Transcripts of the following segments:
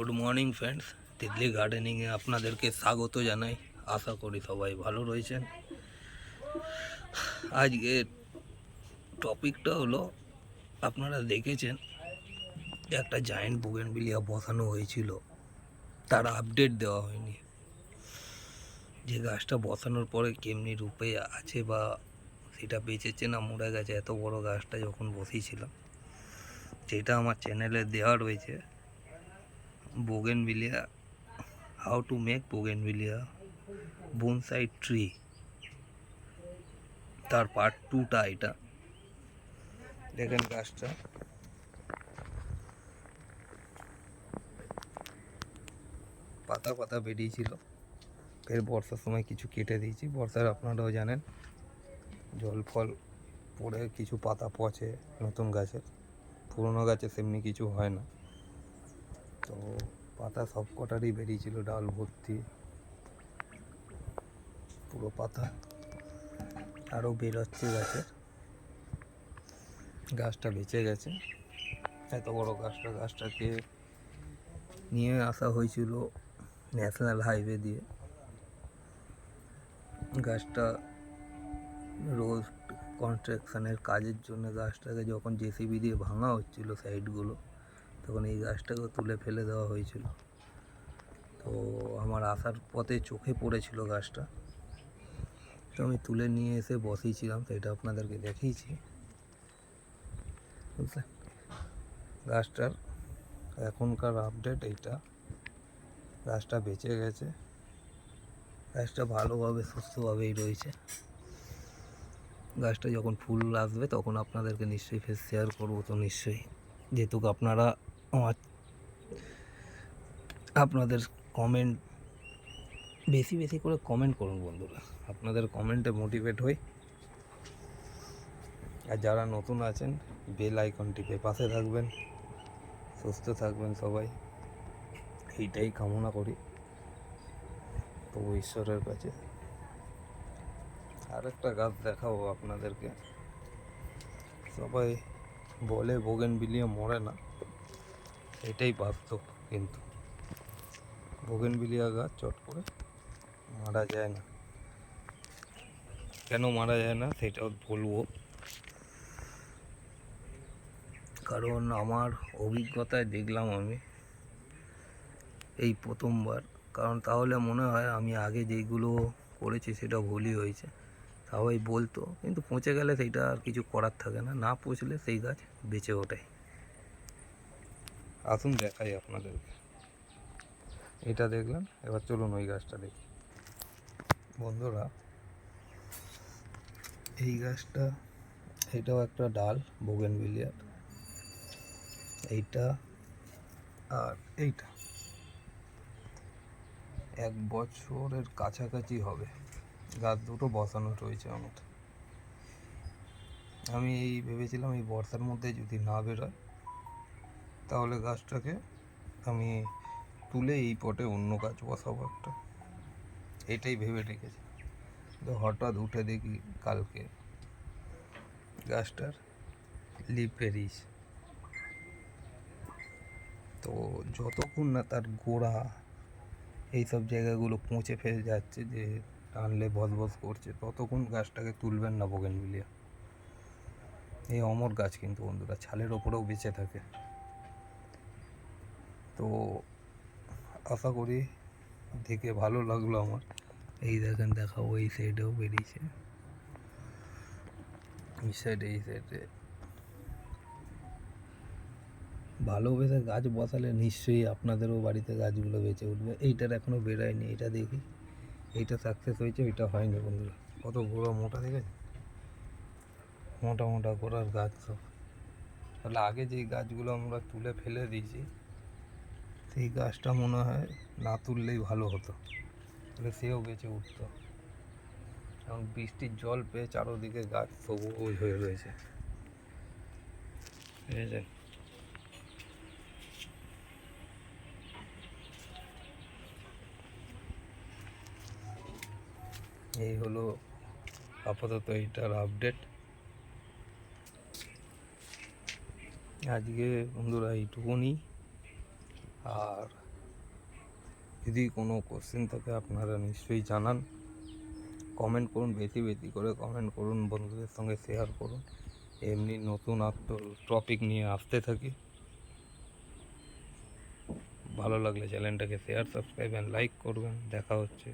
Good morning friends, Titli গার্ডেনিংয়ে আপনাদেরকে স্বাগত জানাই। আশা করি সবাই ভালো রয়েছেন। আজকে টপিকটা হলো, আপনারা দেখেছেন একটা জায়েন্ট বোগেনভিলিয়া বসানো হয়েছিল, তার আপডেট দেওয়া হয়নি। যে গাছটা বসানোর পরে কেমনি রূপে আছে বা সেটা বেঁচেছে না মরে গেছে, এত বড় গাছটা যখন বসিয়েছিলাম, যেটা আমার চ্যানেলে দেওয়া রয়েছে, bougainvillea how to make bougainvillea bonsai tree, তার পার্ট 2টা এটা দেখেন। গাছটা পাতা পাতা বেরিয়েছিল, ফের বর্ষার সময় কিছু কেটে দিয়েছি। বর্ষার আপনারাও জানেন জল ফল পড়ে কিছু পাতা পচে নতুন গাছের, পুরনো গাছে সেমনি কিছু হয় না। তো পাতা সব কটারই বেরিয়েছিল, ডাল ভর্তি পুরো পাতা, আরও বেরোচ্ছে গাছের। গাছটা বেঁচে গেছে। এত বড় গাছটাকে নিয়ে আসা হয়েছিল ন্যাশনাল হাইওয়ে দিয়ে। গাছটা রোড কনস্ট্রাকশানের কাজের জন্য গাছটাকে যখন জেসিবি দিয়ে ভাঙা হচ্ছিল সাইডগুলো, তখন এই গাছটাকে তুলে ফেলে দেওয়া হয়েছিল। তো আমার আসার পথে চোখে পড়েছিল গাছটা, তো আমি তুলে নিয়ে এসে বসিয়েছিলাম, সেটা আপনাদেরকে দেখিয়েছি, বুঝলেন। গাছটার এখনকার আপডেট এইটা, গাছটা বেঁচে গেছে, গাছটা ভালোভাবে সুস্থভাবেই রয়েছে। গাছটা যখন ফুল আসবে তখন আপনাদেরকে নিশ্চয়ই ফের শেয়ার করবো, তো নিশ্চয়ই, যেহেতু আপনারা আপনাদের কমেন্ট বেশি বেশি করে কমেন্ট করুন বন্ধুরা, আপনাদের কমেন্টে মোটিভেট হই। আর যারা নতুন আছেন বেল আইকন টিপে পাশে থাকবেন, সুস্থ থাকবেন সবাই, এইটাই কামনা করি প্রভু ঈশ্বরের কাছে। আর একটা গাছ দেখাবো আপনাদেরকে। সবাই বলে বোগেনভিলিয়া মরে না, এটাই বাস্তব। কিন্তু বোগেনভিলিয়া গাছ চট করে মারা যায় না। কেন মারা যায় না সেটাও বলবো, কারণ আমার অভিজ্ঞতায় দেখলাম আমি এই প্রথমবার। কারণ তাহলে মনে হয় আমি আগে যেইগুলো করেছি সেটা ভুলই হয়েছে। সবাই বলতো, কিন্তু পচে গেলে সেইটা আর কিছু করার থাকে না, না পচলে সেই গাছ বেঁচে ওঠে। আসুন দেখাই আপনাদেরকে। এটা দেখলেন, এবার চলুন ওই গাছটা দেখি। বন্ধুরা, এই গাছটা, এটাও একটা ডাল বোগেনভিলিয়ার, এইটা আর এইটা 1 বছরের কাছাকাছি হবে গাছ দুটো বসানো রয়েছে আমার। আমি ভেবেছিলাম এই বর্ষার মধ্যে যদি না বেরোয় তাহলে গাছটাকে আমি তুলে এই পটে অন্য গাছ বসাবো একটা, এটাই ভেবে রেখেছি। তো হঠাৎ উঠে দেখি কালকে গাছটার লিভ বেরিয়েছে। তো যতক্ষণ না তার গোড়া এইসব জায়গাগুলো পচে ফেলে যাচ্ছে, যে টানলে বসবস করছে, ততক্ষণ গাছটাকে তুলবেন না বোগেনভিলিয়া। এই অমর গাছ কিন্তু বন্ধুরা, ছালের ওপরেও বেঁচে থাকে। তো আশা করি দেখে ভালো লাগলো আমার। এই দেখেন, দেখাবো, এই সাইডেও বেরিয়েছে, এই সাইডে ভালোবেসে গাছ বসালে নিশ্চয়ই আপনাদেরও বাড়িতে গাছগুলো বেঁচে উঠবে। এইটার এখনও বেরোয়নি, এটা দেখি, এইটা সাকসেস হয়েছে, ওইটা হয়নি বন্ধুরা। কত বড় মোটা দেখেছে, মোটা মোটা করার গাছ সব। তাহলে আগে যেই গাছগুলো আমরা তুলে ফেলে দিয়েছি, সেই গাছটা মনে হয় না তুললেই ভালো হতো, তাহলে সেও বেঁচে উঠতো। এবং বৃষ্টির জল পেয়ে চারোদিকে গাছ সবুজ হয়ে রয়েছে, বুঝেছেন। এই হলো আপাতত এইটার আপডেট। আজকে বন্ধুরা এইটুকুনি। আর যদি কোনো কোশ্চেন থাকে আপনারা নিশ্চয়ই জানান, কমেন্ট করুন, বেশি বেশি করে কমেন্ট করুন, বন্ধুদের সঙ্গে শেয়ার করুন। এমনি নতুন টপিক নিয়ে আসতে থাকি। ভালো লাগলে চ্যানেলটাকে শেয়ার, সাবস্ক্রাইব অ্যান্ড লাইক করবেন। দেখা হচ্ছে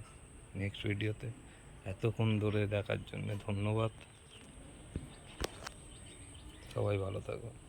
নেক্সট ভিডিওতে। এতক্ষণ ধরে দেখার জন্য ধন্যবাদ। সবাই ভালো থাকবেন।